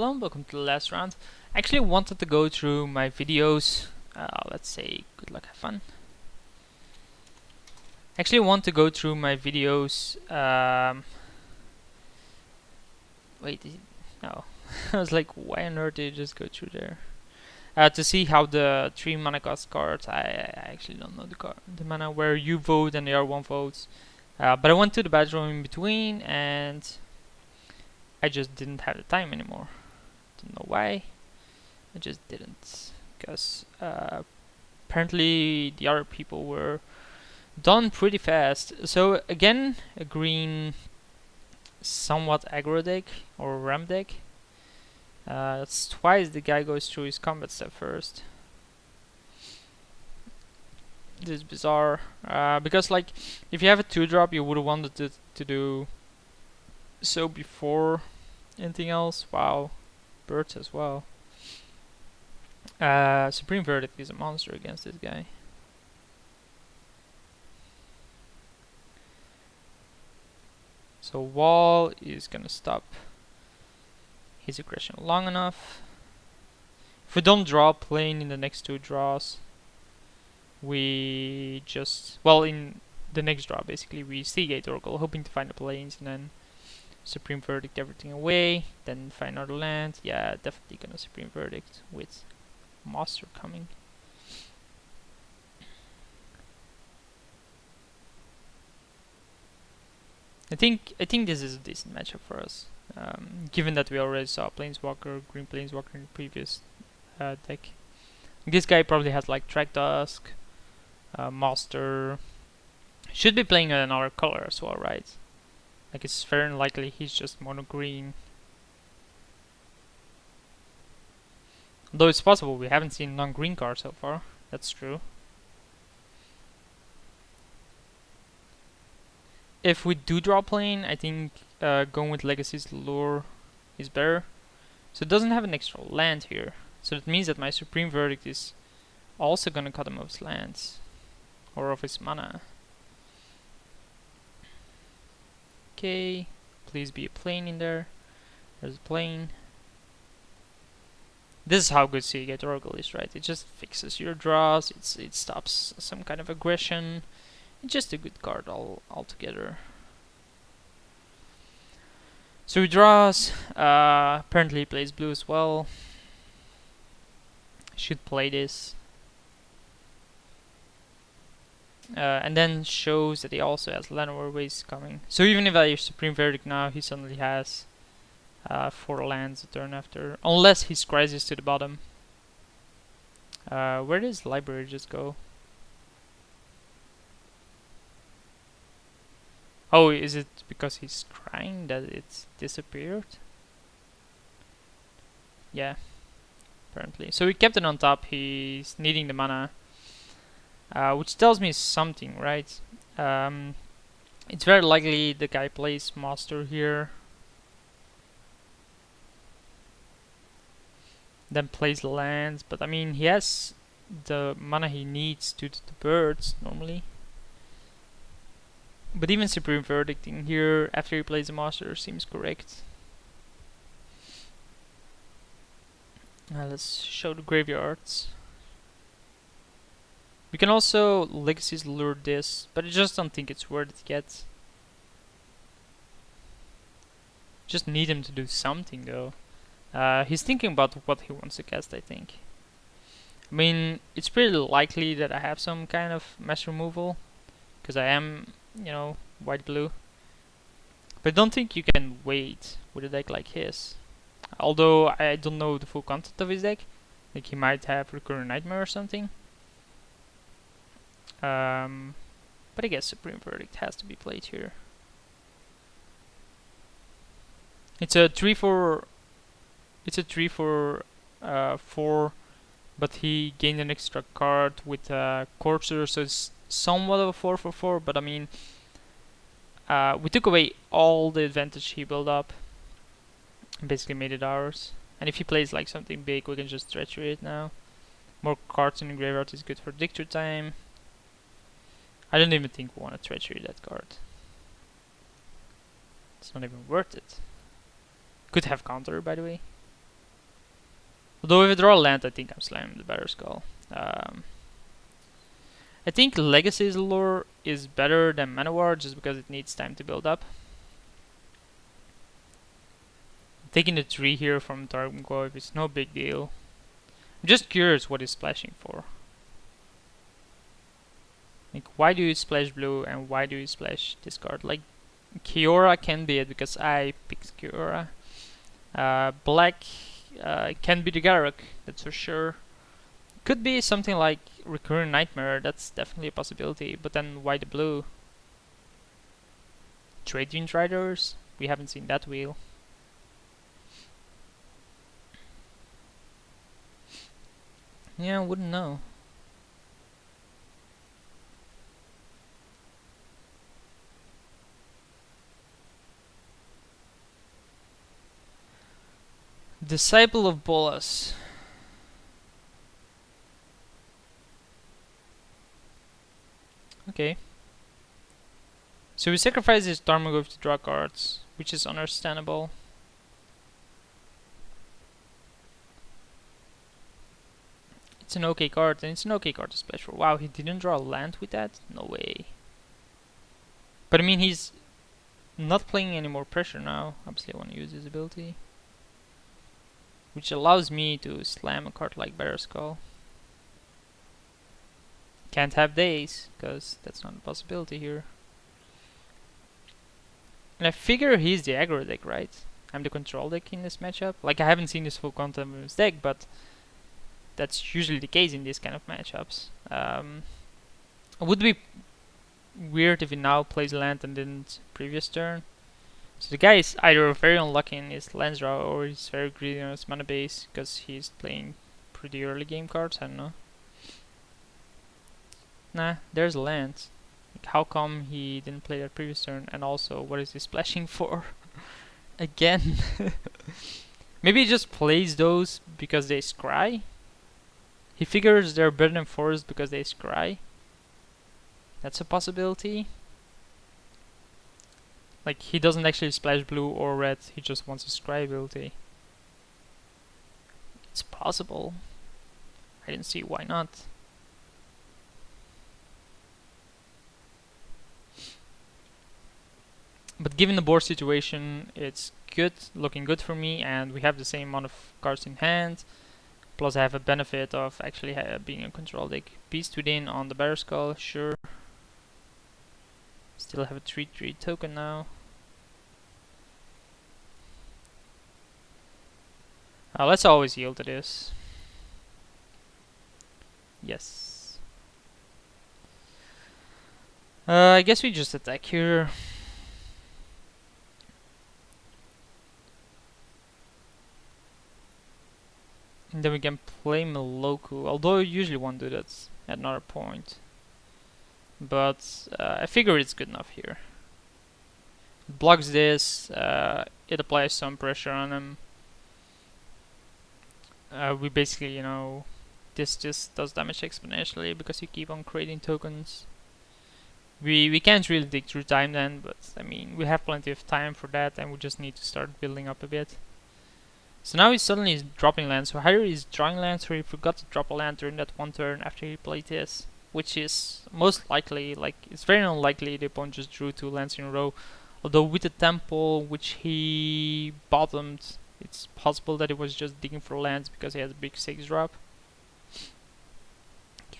hello, welcome to the last round. I actually wanted to go through my videos. Let's say good luck, have fun. Actually want to go through my videos. Wait, no. I was like, why on earth did you just go through there? To see how the 3 mana cost cards. I actually don't know the mana where you vote and the other one votes. But I went to the bathroom in between and I just didn't have the time anymore. Don't know why. I just didn't, because apparently the other people were done pretty fast. So again, a green, somewhat aggro deck or ram deck. That's twice the guy goes through his combat step first. This is bizarre, because like if you have a 2-drop, you would have wanted to do so before anything else. Wow, birds as well. Supreme Verdict is a monster against this guy. So wall is gonna stop his aggression long enough. If we don't draw plane in the next 2 draws, we just, well, in the next draw basically we Seagate Oracle, hoping to find the planes, and then Supreme Verdict everything away, then find another land. Yeah, definitely gonna Supreme Verdict with Monster coming. I think this is a decent matchup for us, given that we already saw Planeswalker, Green Planeswalker in the previous deck. This guy probably has like Track Dusk, Master. Should be playing another color as well, right? Like it's very unlikely he's just mono green. Though it's possible, we haven't seen non-green card so far. That's true. If we do draw plane, I think going with Legacy's Lure is better. So it doesn't have an extra land here. So that means that my Supreme Verdict is also gonna cut him of his lands. Or of his mana. Okay, please be a plane in there. There's a plane. This is how good Seagate Oracle is, right? It just fixes your draws, it stops some kind of aggression. It's just a good card altogether. So he draws, apparently he plays blue as well. Should play this. And then shows that he also has Llanowar Waste coming. So even if I use Supreme Verdict now, he suddenly has 4 lands a turn after. Unless he Crisis to the bottom. Where does Library just go? Oh, is it because he's crying that it's disappeared? Yeah, apparently. So we kept it on top, he's needing the mana. Which tells me something, right? It's very likely the guy plays Master here. Then plays lands, but I mean, he has the mana he needs to the birds, normally. But even Supreme Verdict in here, after he plays a Master, seems correct. Let's show the graveyards. We can also Legacy's Lure this, but I just don't think it's worth it yet. Just need him to do something though. He's thinking about what he wants to cast, I think. I mean, it's pretty likely that I have some kind of mass removal, because I am, you know, white-blue. But I don't think you can wait with a deck like his. Although I don't know the full content of his deck. Like he might have Recurrent Nightmare or something. But I guess Supreme Verdict has to be played here. It's a 3/4. It's a 3/4 4, but he gained an extra card with Corpser, so it's somewhat of a 4/4. But I mean, we took away all the advantage he built up, and basically made it ours. And if he plays like something big, we can just Treachery it now. More cards in the graveyard is good for Dictator time. I don't even think we want to Treachery that card. It's not even worth it. Could have counter, by the way. Although if I draw land, I think I'm slamming the Better Skull. I think Legacy's lore is better than Manowar just because it needs time to build up. Taking the 3 here from Tarmogoyf is no big deal. I'm just curious what he's splashing for. Like, why do you splash blue and why do you splash this card? Like, Kiora can be it because I picked Kiora. Black can be the Garruk, that's for sure. Could be something like Recurring Nightmare, that's definitely a possibility. But then why the blue? Trade Wind Riders? We haven't seen that wheel. Yeah, I wouldn't know. Disciple of Bolas. Okay. So we sacrifice his Tarmogoyf to draw cards, which is understandable. It's an okay card, and it's an okay card to splash for. Wow, he didn't draw a land with that? No way. But I mean, he's not playing any more pressure now. Obviously I want to use his ability, which allows me to slam a card like Better Skull. Can't have days, because that's not a possibility here. And I figure he's the aggro deck, right? I'm the control deck in this matchup. Like, I haven't seen this full content of his deck, but that's usually the case in these kind of matchups. It would be weird if he now plays land and didn't previous turn. So the guy is either very unlucky in his land draw or he's very greedy on his mana base because he's playing pretty early game cards, I don't know. Nah, there's land. Like, how come he didn't play that previous turn? And also, what is he splashing for? Again. Maybe he just plays those because they scry? He figures they're better than forest because they scry? That's a possibility. Like, he doesn't actually splash blue or red, he just wants a scry ability. It's possible. I didn't see why not. But given the board situation, it's good, looking good for me, and we have the same amount of cards in hand. Plus I have a benefit of actually being a control deck. Beast Within on the Better Skull, sure. Still have a 3/3 token now. Let's always yield to this. Yes. I guess we just attack here. And then we can play Meloku, although I usually won't do that at another point. But I figure it's good enough here. It blocks this, it applies some pressure on him. We basically, you know, this just does damage exponentially because you keep on creating tokens. We can't really dig through time then, but I mean, we have plenty of time for that and we just need to start building up a bit. So now he's suddenly dropping lands, so either he's drawing lands or he forgot to drop a land during that one turn after he played this. Which is most likely, like, it's very unlikely the opponent just drew 2 lands in a row. Although with the temple, which he bottomed, it's possible that he was just digging for lands because he has a big 6 drop.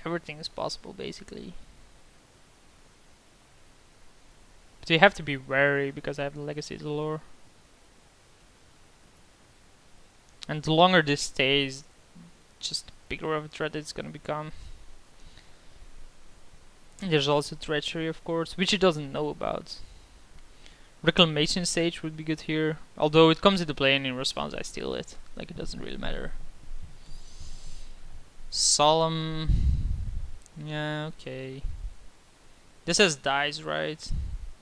Everything is possible, basically. But you have to be wary because I have the Legacy lore. And the longer this stays, just the bigger of a threat it's gonna become. And there's also Treachery, of course, which he doesn't know about. Reclamation Stage would be good here, although it comes into play and in response I steal it. Like, it doesn't really matter. Solemn. Yeah, okay. This has dies, right?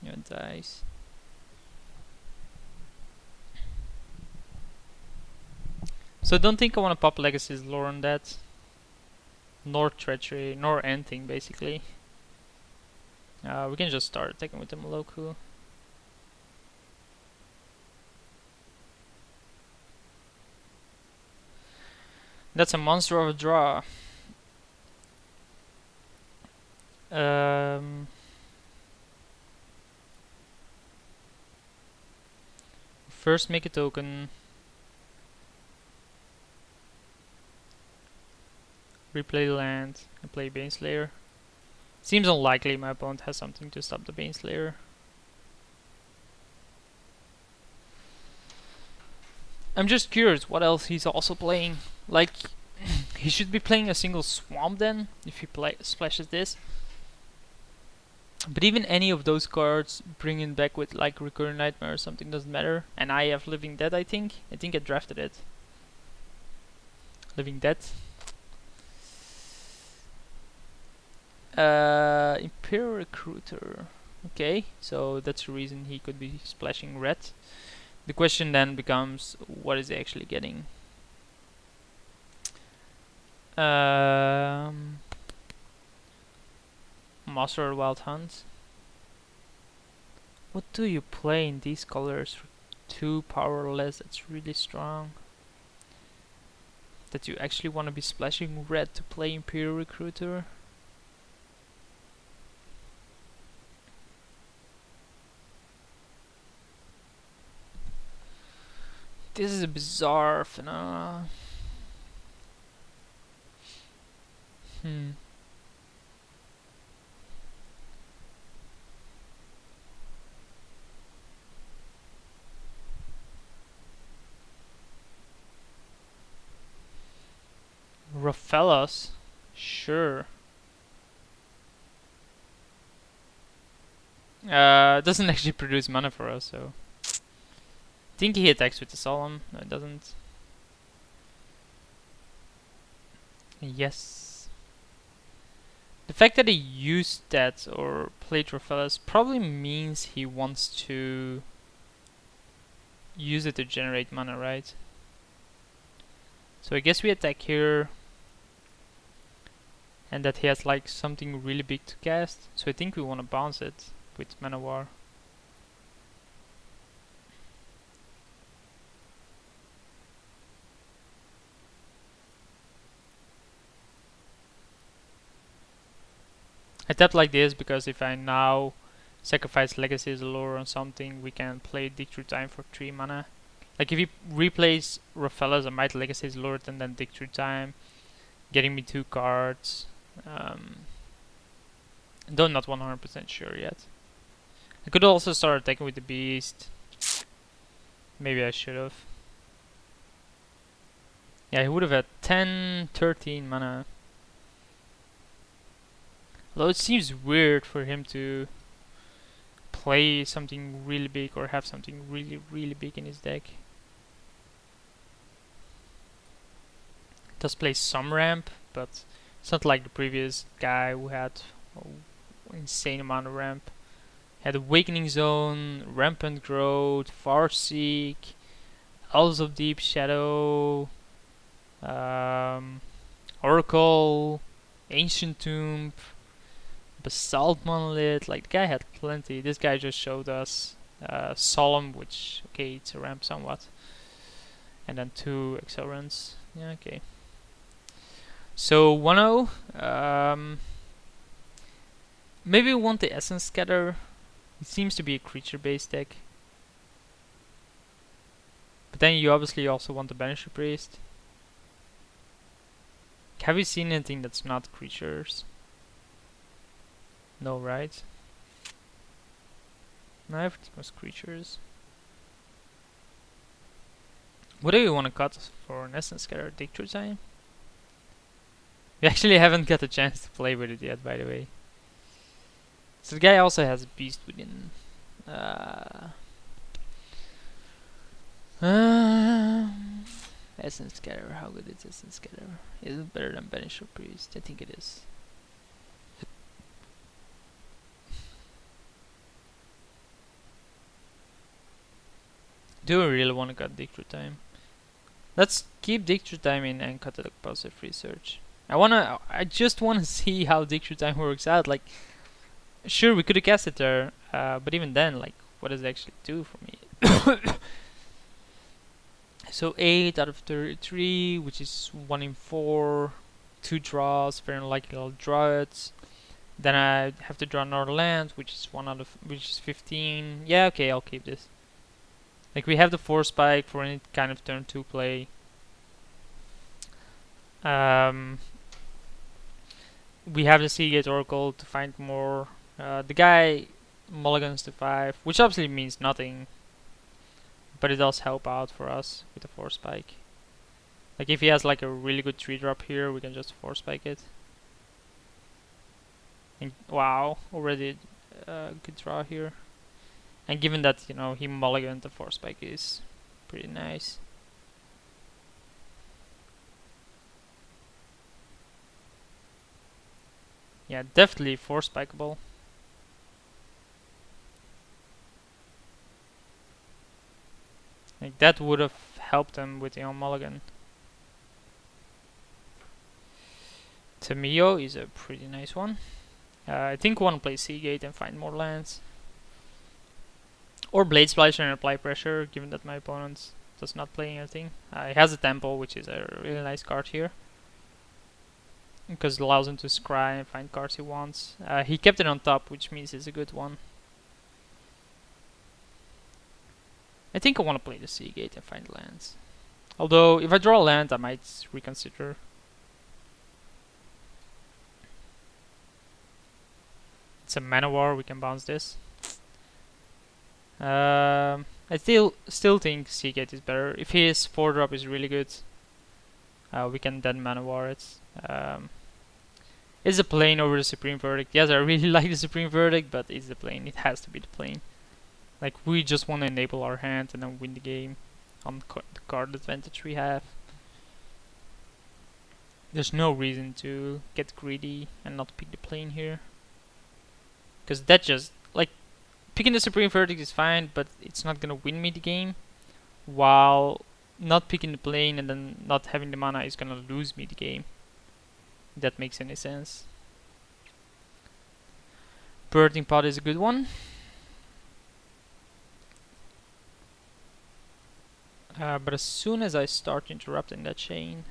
Yeah, dies. So I don't think I want to pop Legacy's lore on that. Nor Treachery, nor anything, basically. We can just start attacking with the Meloku. That's a monster of a draw. First make a token. Replay land and play Baneslayer. Seems unlikely my opponent has something to stop the Baneslayer. I'm just curious what else he's also playing. Like, he should be playing a single Swamp then, if he splashes this. But even any of those cards bringing back with like Recurring Nightmare or something doesn't matter. And I have Living Dead, I think. I think I drafted it. Living Dead. Imperial Recruiter. Okay, so that's the reason he could be splashing red. The question then becomes, what is he actually getting? Master Wild Hunt. What do you play in these colors? 2 powerless, that's really strong. That you actually want to be splashing red to play Imperial Recruiter? This is a bizarre phenomena. Raphaelos? Sure. Doesn't actually produce mana for us, so... I think he attacks with the Solemn. No, it doesn't. Yes. The fact that he used that or played Raphaelos probably means he wants to use it to generate mana, right? So I guess we attack here. And that he has like something really big to cast. So I think we want to bounce it with Mana War. I tap like this because if I now sacrifice Legacy's Allure on something, we can play Dig Through Time for 3 mana. Like if he replays Raphaelos, I might Legacy's Allure it and then Dig Through Time, getting me 2 cards. Though not 100% sure yet. I could also start attacking with the Beast. Maybe I should have. Yeah, he would have had 10, 13 mana. Although it seems weird for him to play something really big or have something really, really big in his deck. Does play some ramp, but it's not like the previous guy who had an insane amount of ramp. Had Awakening Zone, Rampant Growth, Farseek, Elves of Deep Shadow, Oracle, Ancient Tomb, Basalt Monolith. Like the guy had plenty. This guy just showed us Solemn, which okay, it's a ramp somewhat, and then 2 Accelerants. Yeah, okay. So 1-0. Maybe we want the Essence Scatter. It seems to be a creature-based deck. But then you obviously also want the Banisher Priest. Have you seen anything that's not creatures? No, right? No, everything was creatures. What do you want to cut for an Essence Scatter? Dig Through Time? We actually haven't got a chance to play with it yet, by the way. So the guy also has a Beast within. Essence Scatter, how good is Essence Scatter? Is it better than Banisher Priest? I think it is. Do we really want to cut Dig Through Time? Let's keep Dig Through Time in and cut the Positive Research. I just wanna see how Dig Through Time works out. Like, sure, we could have cast it there, but even then, like, what does it actually do for me? So 8 out of 33, which is 1 in 4. 2 draws, very unlikely I'll draw it. Then I have to draw another land, which is 15. Yeah, okay, I'll keep this. Like, we have the 4 spike for any kind of turn 2 play. We have the Seagate Oracle to find more. The guy mulligans to 5, which obviously means nothing, but it does help out for us with the 4 spike. Like, if he has like a really good 3 drop here, we can just 4 spike it. And wow, already a good draw here. And given that, you know, he mulliganed, the 4 spike is pretty nice. Yeah, definitely 4 spikeable. Like, that would have helped him with the mulligan. Tamio is a pretty nice one. I think one play Seagate and find more lands. Or Blade Splasher and apply pressure, given that my opponent does not play anything. He has a Temple, which is a really nice card here, because it allows him to scry and find cards he wants. He kept it on top, which means it's a good one. I think I want to play the Seagate and find lands. Although, if I draw a land, I might reconsider. It's a Mana War, we can bounce this. I still think Seagate is better. If his 4-drop is really good, we can then Mana War it. Is the plane over the Supreme Verdict? Yes, I really like the Supreme Verdict, but it's the plane. It has to be the plane. Like, we just want to enable our hand and then win the game on the card advantage we have. There's no reason to get greedy and not pick the plane here, because that just, like, picking the Supreme Verdict is fine, but it's not gonna win me the game, while not picking the plane and then not having the mana is gonna lose me the game. If that makes any sense. Birthing Pod is a good one. But as soon as I start interrupting that chain,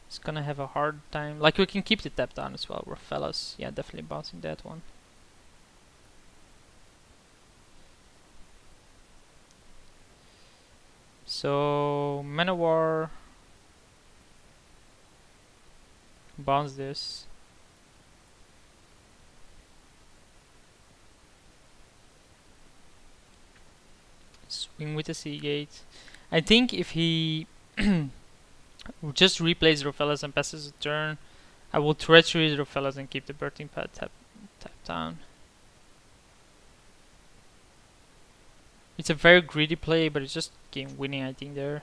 it's gonna have a hard time. Like, we can keep the tap down as well. We're fellas. Yeah, definitely bouncing that one. So, Mana War. Bounce this. Swing with the Seagate. I think if he just replays Rofellas and passes a turn, I will Treachery Rofellas and keep the Birthing Pad tap down. It's a very greedy play, but it's just game winning, I think, there.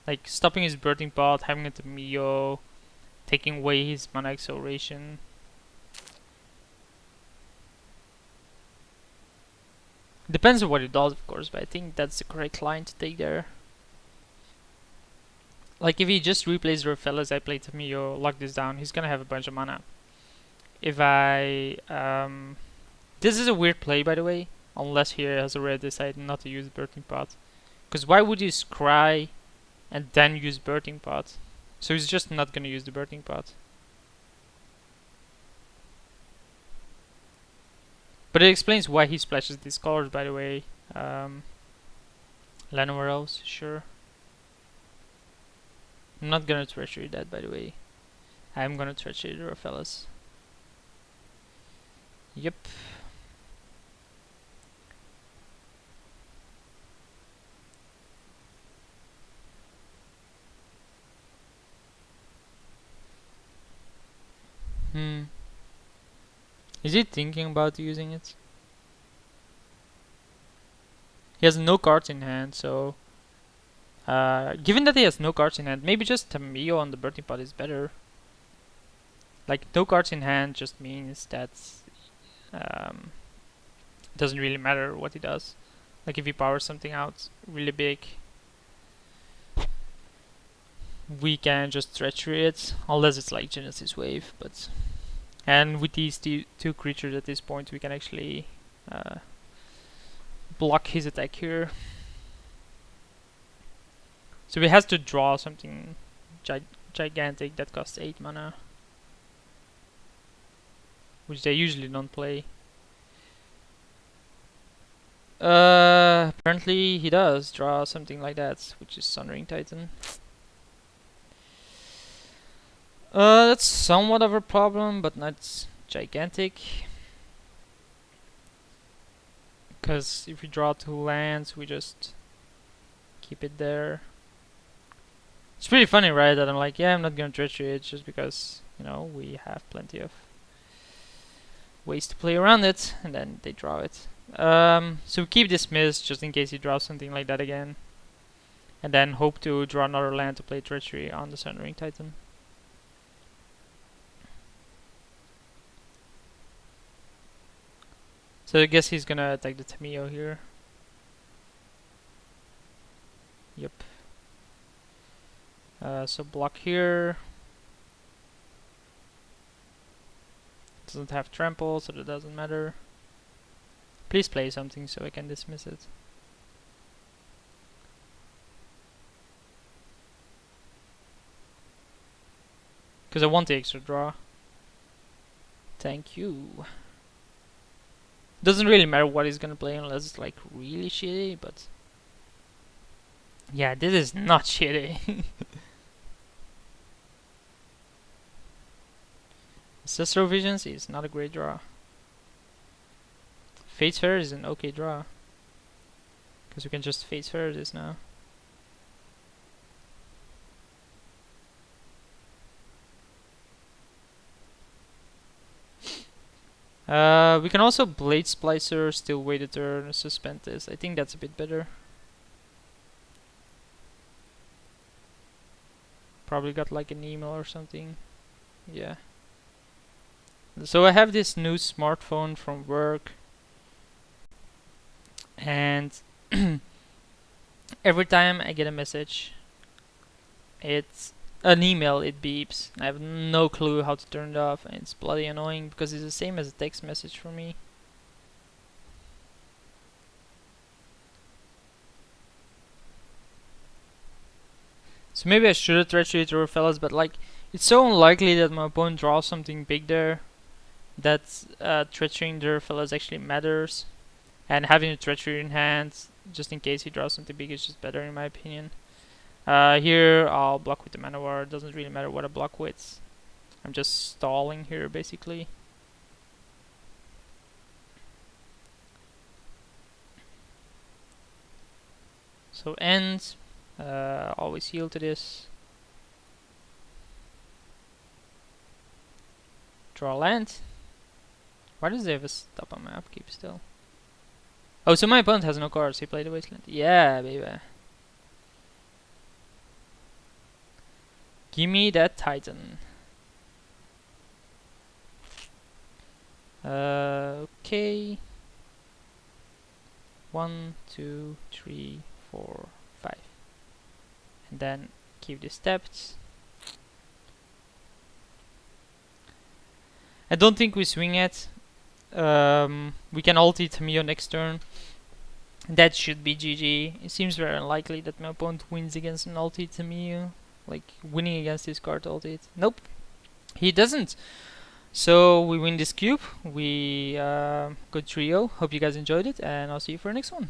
Like, stopping his Birthing Pod, having it to Mio, taking away his Mana Acceleration. Depends on what he does, of course, but I think that's the correct line to take there. Like, if he just replays Rofellas, I play Tamio, lock this down, he's gonna have a bunch of mana. If I... this is a weird play, by the way, unless he has already decided not to use Birthing Pod. Because why would you scry and then use Birthing Pod? So he's just not gonna use the Birthing Pod. But it explains why he splashes these colors, by the way. Llanowar Elves, sure. I'm not gonna Treachery that, by the way. I'm gonna Treachery the Rofellas. Yep. Is he thinking about using it? He has no cards in hand, so... given that he has no cards in hand, maybe just Tamio on the Birthing Pod is better. Like, no cards in hand just means that... it doesn't really matter what he does. Like, if he powers something out really big, we can just Treachery it, unless it's like Genesis Wave, but... And with these two creatures at this point, we can actually block his attack here. So he has to draw something gigantic that costs 8 mana, which they usually don't play. Apparently he does draw something like that, which is Sundering Titan. That's somewhat of a problem, but not gigantic. Because if we draw 2 lands, we just keep it there. It's pretty funny, right? That I'm like, yeah, I'm not gonna Treachery it just because, you know, we have plenty of ways to play around it, and then they draw it. So we keep Dismiss just in case he draws something like that again. And then hope to draw another land to play Treachery on the Sundering Titan. So I guess he's gonna attack the Tamiyo here. Yep. So block here. Doesn't have trample, so that doesn't matter. Please play something so I can dismiss it. Because I want the extra draw. Thank you. Doesn't really matter what he's gonna play unless it's like really shitty, but yeah, this is not shitty. Ancestral Visions is not a great draw. Fate's Fair is an okay draw. Because we can just Fate's Fair this now. We can also Blade Splicer, still wait a turn, suspend this. I think that's a bit better. Probably got like an email or something. Yeah. So I have this new smartphone from work, and every time I get a message, it's an email, it beeps. I have no clue how to turn it off, and it's bloody annoying because it's the same as a text message for me. So maybe I should have Treachery through fellas, but like, it's so unlikely that my opponent draws something big there that Treacherying their fellas actually matters. And having a Treachery in hand, just in case he draws something big, is just better in my opinion. Here I'll block with the Manowar. It doesn't really matter what I block with. I'm just stalling here basically. So end. Always heal to this. Draw land. Why does he have a stop on my upkeep still? Oh, so my opponent has no cards. He played the Wasteland. Yeah, baby. Gimme that Titan. Okay. 1, 2, 3, 4, 5. And then keep this tapped. I don't think we swing it. We can ulti Tamiyo next turn. That should be GG. It seems very unlikely that my opponent wins against an ulti Tamiyo. Like, winning against this card ulti. Nope. He doesn't. So, we win this cube. We good trio. Hope you guys enjoyed it, and I'll see you for the next one.